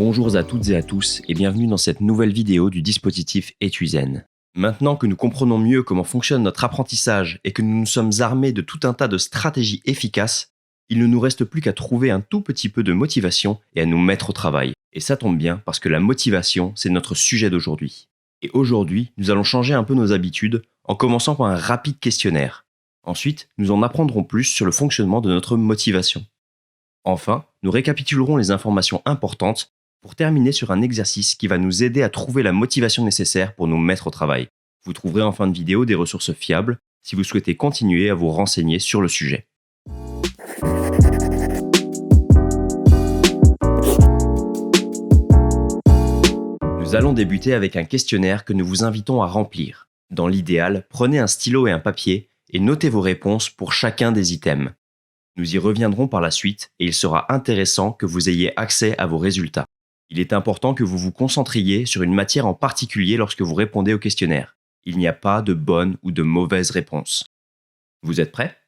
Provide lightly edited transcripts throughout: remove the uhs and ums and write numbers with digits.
Bonjour à toutes et à tous et bienvenue dans cette nouvelle vidéo du dispositif Etuzen. Maintenant que nous comprenons mieux comment fonctionne notre apprentissage et que nous nous sommes armés de tout un tas de stratégies efficaces, il ne nous reste plus qu'à trouver un tout petit peu de motivation et à nous mettre au travail. Et ça tombe bien parce que la motivation, c'est notre sujet d'aujourd'hui. Et aujourd'hui, nous allons changer un peu nos habitudes en commençant par un rapide questionnaire. Ensuite, nous en apprendrons plus sur le fonctionnement de notre motivation. Enfin, nous récapitulerons les informations importantes pour terminer sur un exercice qui va nous aider à trouver la motivation nécessaire pour nous mettre au travail. Vous trouverez en fin de vidéo des ressources fiables si vous souhaitez continuer à vous renseigner sur le sujet. Nous allons débuter avec un questionnaire que nous vous invitons à remplir. Dans l'idéal, prenez un stylo et un papier et notez vos réponses pour chacun des items. Nous y reviendrons par la suite et il sera intéressant que vous ayez accès à vos résultats. Il est important que vous vous concentriez sur une matière en particulier lorsque vous répondez au questionnaire. Il n'y a pas de bonne ou de mauvaise réponse. Vous êtes prêts ?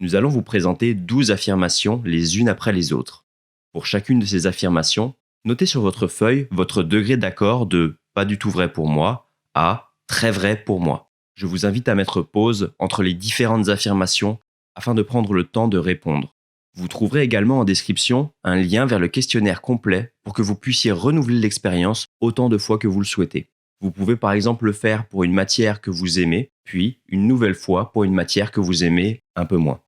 Nous allons vous présenter 12 affirmations les unes après les autres. Pour chacune de ces affirmations, notez sur votre feuille votre degré d'accord de « pas du tout vrai pour moi » à « très vrai pour moi ». Je vous invite à mettre pause entre les différentes affirmations afin de prendre le temps de répondre. Vous trouverez également en description un lien vers le questionnaire complet pour que vous puissiez renouveler l'expérience autant de fois que vous le souhaitez. Vous pouvez par exemple le faire pour une matière que vous aimez, puis une nouvelle fois pour une matière que vous aimez un peu moins.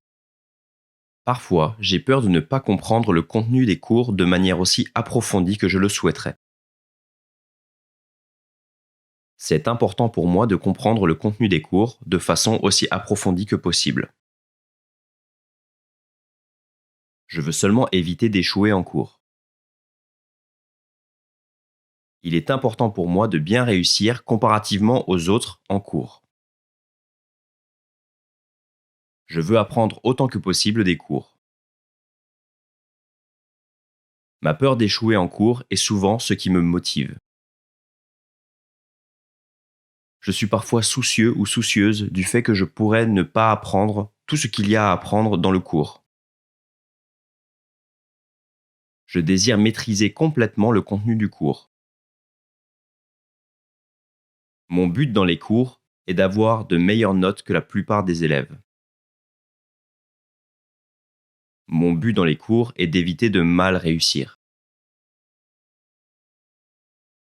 Parfois, j'ai peur de ne pas comprendre le contenu des cours de manière aussi approfondie que je le souhaiterais. C'est important pour moi de comprendre le contenu des cours de façon aussi approfondie que possible. Je veux seulement éviter d'échouer en cours. Il est important pour moi de bien réussir comparativement aux autres en cours. Je veux apprendre autant que possible des cours. Ma peur d'échouer en cours est souvent ce qui me motive. Je suis parfois soucieux ou soucieuse du fait que je pourrais ne pas apprendre tout ce qu'il y a à apprendre dans le cours. Je désire maîtriser complètement le contenu du cours. Mon but dans les cours est d'avoir de meilleures notes que la plupart des élèves. Mon but dans les cours est d'éviter de mal réussir.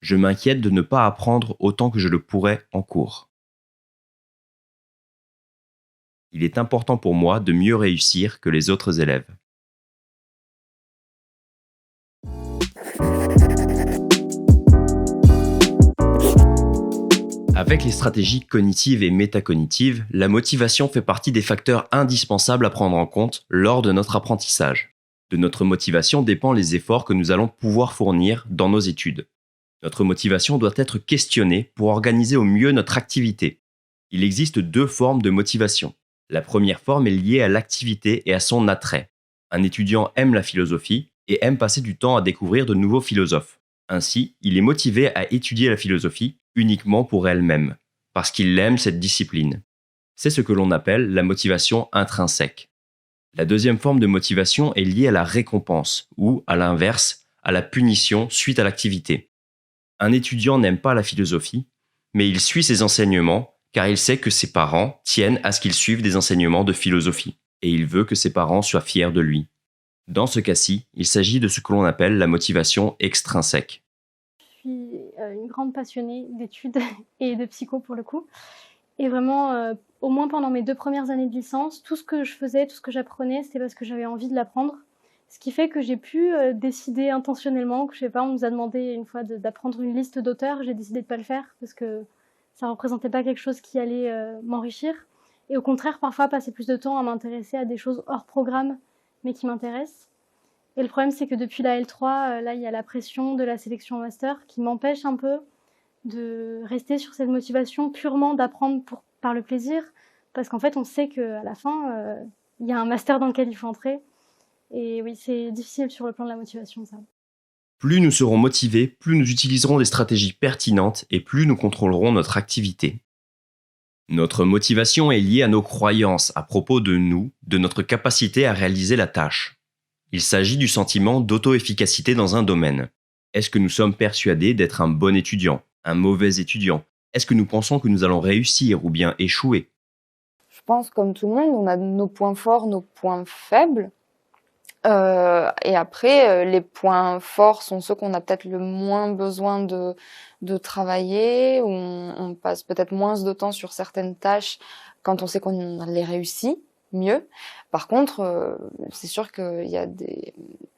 Je m'inquiète de ne pas apprendre autant que je le pourrais en cours. Il est important pour moi de mieux réussir que les autres élèves. Avec les stratégies cognitives et métacognitives, la motivation fait partie des facteurs indispensables à prendre en compte lors de notre apprentissage. De notre motivation dépendent les efforts que nous allons pouvoir fournir dans nos études. Notre motivation doit être questionnée pour organiser au mieux notre activité. Il existe deux formes de motivation. La première forme est liée à l'activité et à son attrait. Un étudiant aime la philosophie et aime passer du temps à découvrir de nouveaux philosophes. Ainsi, il est motivé à étudier la philosophie uniquement pour elle-même, parce qu'il aime cette discipline. C'est ce que l'on appelle la motivation intrinsèque. La deuxième forme de motivation est liée à la récompense, ou, à l'inverse, à la punition suite à l'activité. Un étudiant n'aime pas la philosophie, mais il suit ses enseignements car il sait que ses parents tiennent à ce qu'il suive des enseignements de philosophie, et il veut que ses parents soient fiers de lui. Dans ce cas-ci, il s'agit de ce que l'on appelle la motivation extrinsèque. Je suis une grande passionnée d'études et de psycho pour le coup. Et vraiment, au moins pendant mes 2 premières années de licence, tout ce que je faisais, tout ce que j'apprenais, c'était parce que j'avais envie de l'apprendre. Ce qui fait que j'ai pu décider intentionnellement, que je sais pas, on nous a demandé une fois d'apprendre une liste d'auteurs, j'ai décidé de pas le faire parce que ça représentait pas quelque chose qui allait m'enrichir. Et au contraire, parfois passer plus de temps à m'intéresser à des choses hors programme, mais qui m'intéressent. Et le problème, c'est que depuis la L3, là, il y a la pression de la sélection master qui m'empêche un peu de rester sur cette motivation purement d'apprendre par le plaisir, parce qu'en fait, on sait qu'à la fin, il y a un master dans lequel il faut entrer. Et oui, c'est difficile sur le plan de la motivation, ça. Plus nous serons motivés, plus nous utiliserons des stratégies pertinentes et plus nous contrôlerons notre activité. Notre motivation est liée à nos croyances à propos de nous, de notre capacité à réaliser la tâche. Il s'agit du sentiment d'auto-efficacité dans un domaine. Est-ce que nous sommes persuadés d'être un bon étudiant, un mauvais étudiant? Est-ce que nous pensons que nous allons réussir ou bien échouer? Je pense, comme tout le monde, on a nos points forts, nos points faibles. Et après, les points forts sont ceux qu'on a peut-être le moins besoin de travailler, où on passe peut-être moins de temps sur certaines tâches quand on sait qu'on les réussit mieux. Par contre, c'est sûr qu'il y a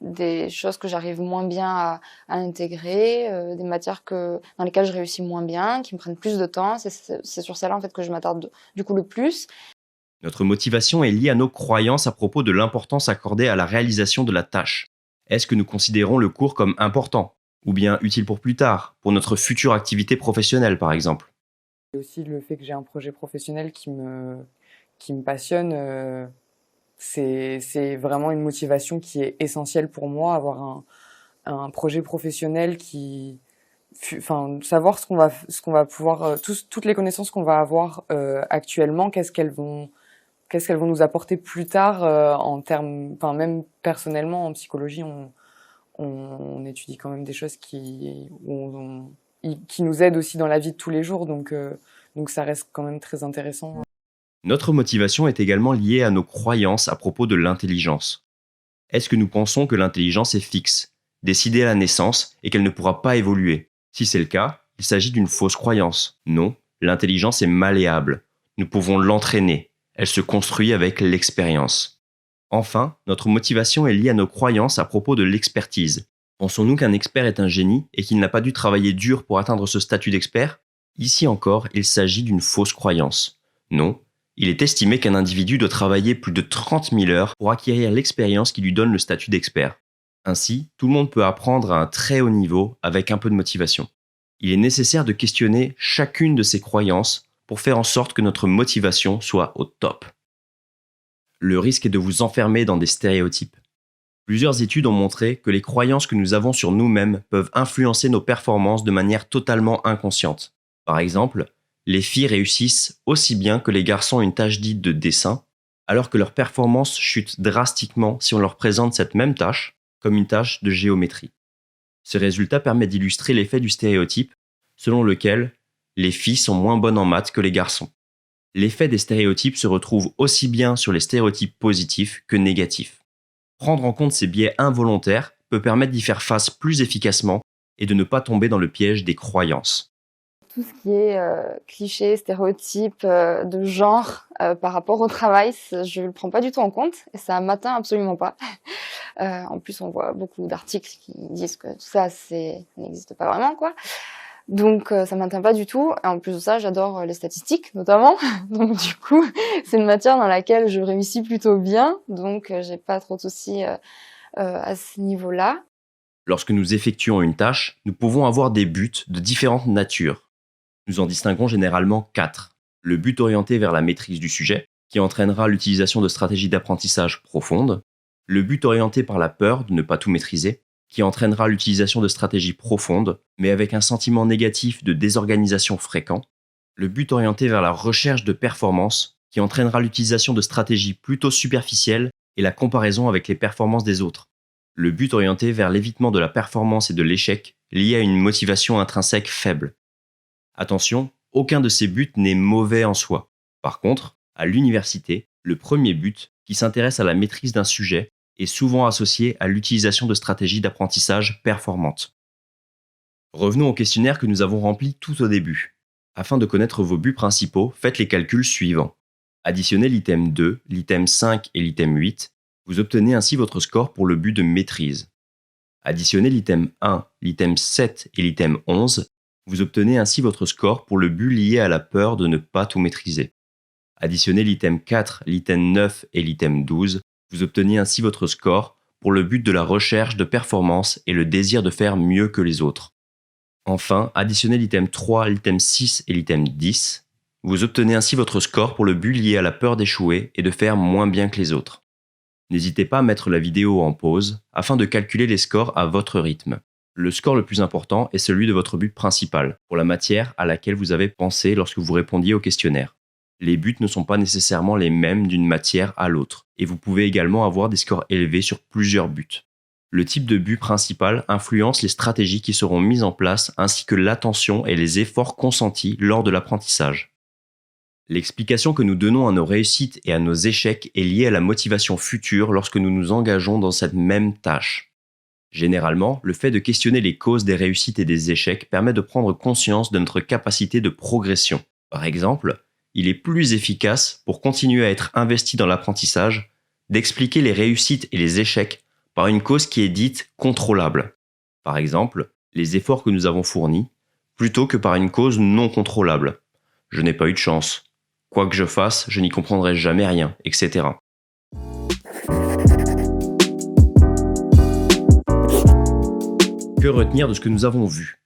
des choses que j'arrive moins bien à intégrer, des matières dans lesquelles je réussis moins bien, qui me prennent plus de temps. C'est sur celles-là en fait que je m'attarde du coup le plus. Notre motivation est liée à nos croyances à propos de l'importance accordée à la réalisation de la tâche. Est-ce que nous considérons le cours comme important, ou bien utile pour plus tard, pour notre future activité professionnelle par exemple? Et aussi le fait que j'ai un projet professionnel qui me passionne, c'est vraiment une motivation qui est essentielle pour moi, avoir un projet professionnel enfin, savoir ce qu'on va pouvoir, toutes les connaissances qu'on va avoir actuellement, qu'est-ce qu'elles vont nous apporter plus tard en termes, enfin même personnellement en psychologie, on étudie quand même des choses qui nous aident aussi dans la vie de tous les jours, donc ça reste quand même très intéressant. Notre motivation est également liée à nos croyances à propos de l'intelligence. Est-ce que nous pensons que l'intelligence est fixe, décidée à la naissance et qu'elle ne pourra pas évoluer? Si c'est le cas, il s'agit d'une fausse croyance. Non, l'intelligence est malléable. Nous pouvons l'entraîner. Elle se construit avec l'expérience. Enfin, notre motivation est liée à nos croyances à propos de l'expertise. Pensons-nous qu'un expert est un génie et qu'il n'a pas dû travailler dur pour atteindre ce statut d'expert? Ici encore, il s'agit d'une fausse croyance. Non, il est estimé qu'un individu doit travailler plus de 30 000 heures pour acquérir l'expérience qui lui donne le statut d'expert. Ainsi, tout le monde peut apprendre à un très haut niveau avec un peu de motivation. Il est nécessaire de questionner chacune de ces croyances pour faire en sorte que notre motivation soit au top. Le risque est de vous enfermer dans des stéréotypes. Plusieurs études ont montré que les croyances que nous avons sur nous-mêmes peuvent influencer nos performances de manière totalement inconsciente. Par exemple, les filles réussissent aussi bien que les garçons une tâche dite de dessin, alors que leur performance chute drastiquement si on leur présente cette même tâche comme une tâche de géométrie. Ce résultat permet d'illustrer l'effet du stéréotype, selon lequel les filles sont moins bonnes en maths que les garçons. L'effet des stéréotypes se retrouve aussi bien sur les stéréotypes positifs que négatifs. Prendre en compte ces biais involontaires peut permettre d'y faire face plus efficacement et de ne pas tomber dans le piège des croyances. Tout ce qui est cliché, stéréotype de genre par rapport au travail, je le prends pas du tout en compte et ça m'atteint absolument pas. En plus, on voit beaucoup d'articles qui disent que tout ça, ça n'existe pas vraiment, quoi. Donc ça m'atteint pas du tout. Et en plus de ça, j'adore les statistiques, notamment. Donc du coup, c'est une matière dans laquelle je réussis plutôt bien. Donc j'ai pas trop de soucis à ce niveau-là. Lorsque nous effectuons une tâche, nous pouvons avoir des buts de différentes natures. Nous en distinguons généralement 4. Le but orienté vers la maîtrise du sujet, qui entraînera l'utilisation de stratégies d'apprentissage profondes. Le but orienté par la peur de ne pas tout maîtriser, qui entraînera l'utilisation de stratégies profondes, mais avec un sentiment négatif de désorganisation fréquent. Le but orienté vers la recherche de performance, qui entraînera l'utilisation de stratégies plutôt superficielles et la comparaison avec les performances des autres. Le but orienté vers l'évitement de la performance et de l'échec, lié à une motivation intrinsèque faible. Attention, aucun de ces buts n'est mauvais en soi. Par contre, à l'université, le premier but, qui s'intéresse à la maîtrise d'un sujet, est souvent associé à l'utilisation de stratégies d'apprentissage performantes. Revenons au questionnaire que nous avons rempli tout au début. Afin de connaître vos buts principaux, faites les calculs suivants. Additionnez l'item 2, l'item 5 et l'item 8. Vous obtenez ainsi votre score pour le but de maîtrise. Additionnez l'item 1, l'item 7 et l'item 11. Vous obtenez ainsi votre score pour le but lié à la peur de ne pas tout maîtriser. Additionnez l'item 4, l'item 9 et l'item 12. Vous obtenez ainsi votre score pour le but de la recherche de performance et le désir de faire mieux que les autres. Enfin, additionnez l'item 3, l'item 6 et l'item 10. Vous obtenez ainsi votre score pour le but lié à la peur d'échouer et de faire moins bien que les autres. N'hésitez pas à mettre la vidéo en pause afin de calculer les scores à votre rythme. Le score le plus important est celui de votre but principal, pour la matière à laquelle vous avez pensé lorsque vous répondiez au questionnaire. Les buts ne sont pas nécessairement les mêmes d'une matière à l'autre, et vous pouvez également avoir des scores élevés sur plusieurs buts. Le type de but principal influence les stratégies qui seront mises en place ainsi que l'attention et les efforts consentis lors de l'apprentissage. L'explication que nous donnons à nos réussites et à nos échecs est liée à la motivation future lorsque nous nous engageons dans cette même tâche. Généralement, le fait de questionner les causes des réussites et des échecs permet de prendre conscience de notre capacité de progression. Par exemple, il est plus efficace, pour continuer à être investi dans l'apprentissage, d'expliquer les réussites et les échecs par une cause qui est dite contrôlable. Par exemple, les efforts que nous avons fournis, plutôt que par une cause non contrôlable. Je n'ai pas eu de chance. Quoi que je fasse, je n'y comprendrai jamais rien, etc. Que retenir de ce que nous avons vu ?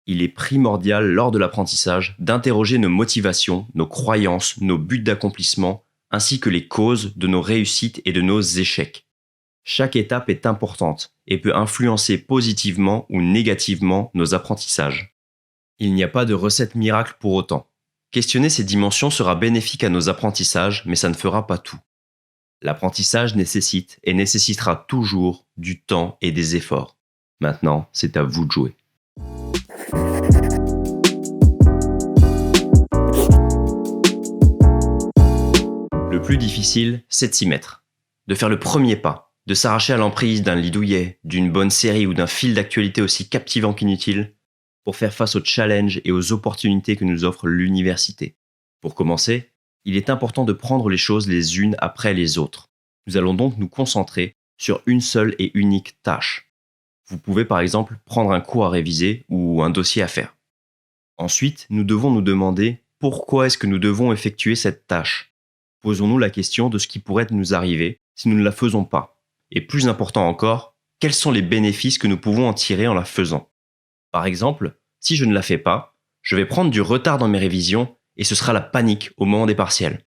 Il est primordial lors de l'apprentissage d'interroger nos motivations, nos croyances, nos buts d'accomplissement, ainsi que les causes de nos réussites et de nos échecs. Chaque étape est importante et peut influencer positivement ou négativement nos apprentissages. Il n'y a pas de recette miracle pour autant. Questionner ces dimensions sera bénéfique à nos apprentissages, mais ça ne fera pas tout. L'apprentissage nécessite et nécessitera toujours du temps et des efforts. Maintenant, c'est à vous de jouer. Le plus difficile, c'est de s'y mettre. De faire le premier pas. De s'arracher à l'emprise d'un lit douillet, d'une bonne série ou d'un fil d'actualité aussi captivant qu'inutile, pour faire face aux challenges et aux opportunités que nous offre l'université. Pour commencer, il est important de prendre les choses les unes après les autres. Nous allons donc nous concentrer sur une seule et unique tâche. Vous pouvez par exemple prendre un cours à réviser ou un dossier à faire. Ensuite, nous devons nous demander pourquoi est-ce que nous devons effectuer cette tâche. Posons-nous la question de ce qui pourrait nous arriver si nous ne la faisons pas. Et plus important encore, quels sont les bénéfices que nous pouvons en tirer en la faisant ? Par exemple, si je ne la fais pas, je vais prendre du retard dans mes révisions et ce sera la panique au moment des partiels.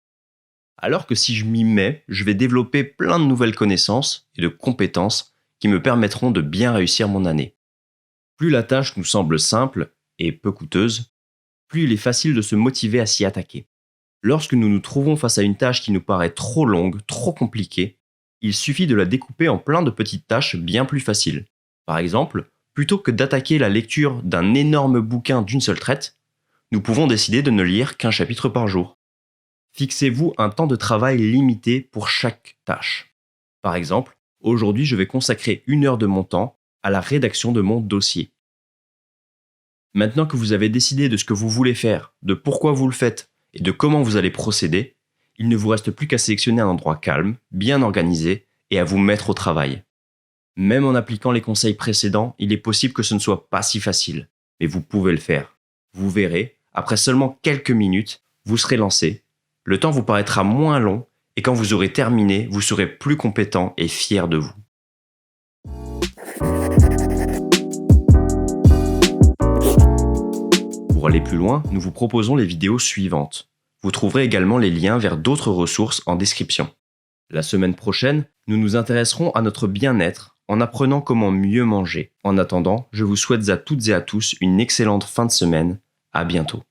Alors que si je m'y mets, je vais développer plein de nouvelles connaissances et de compétences qui me permettront de bien réussir mon année. Plus la tâche nous semble simple et peu coûteuse, plus il est facile de se motiver à s'y attaquer. Lorsque nous nous trouvons face à une tâche qui nous paraît trop longue, trop compliquée, il suffit de la découper en plein de petites tâches bien plus faciles. Par exemple, plutôt que d'attaquer la lecture d'un énorme bouquin d'une seule traite, nous pouvons décider de ne lire qu'un chapitre par jour. Fixez-vous un temps de travail limité pour chaque tâche. Par exemple, aujourd'hui, je vais consacrer 1 heure de mon temps à la rédaction de mon dossier. Maintenant que vous avez décidé de ce que vous voulez faire, de pourquoi vous le faites et de comment vous allez procéder, il ne vous reste plus qu'à sélectionner un endroit calme, bien organisé et à vous mettre au travail. Même en appliquant les conseils précédents, il est possible que ce ne soit pas si facile, mais vous pouvez le faire. Vous verrez, après seulement quelques minutes, vous serez lancé, le temps vous paraîtra moins long et quand vous aurez terminé, vous serez plus compétent et fier de vous. Pour aller plus loin, nous vous proposons les vidéos suivantes. Vous trouverez également les liens vers d'autres ressources en description. La semaine prochaine, nous nous intéresserons à notre bien-être en apprenant comment mieux manger. En attendant, je vous souhaite à toutes et à tous une excellente fin de semaine. À bientôt.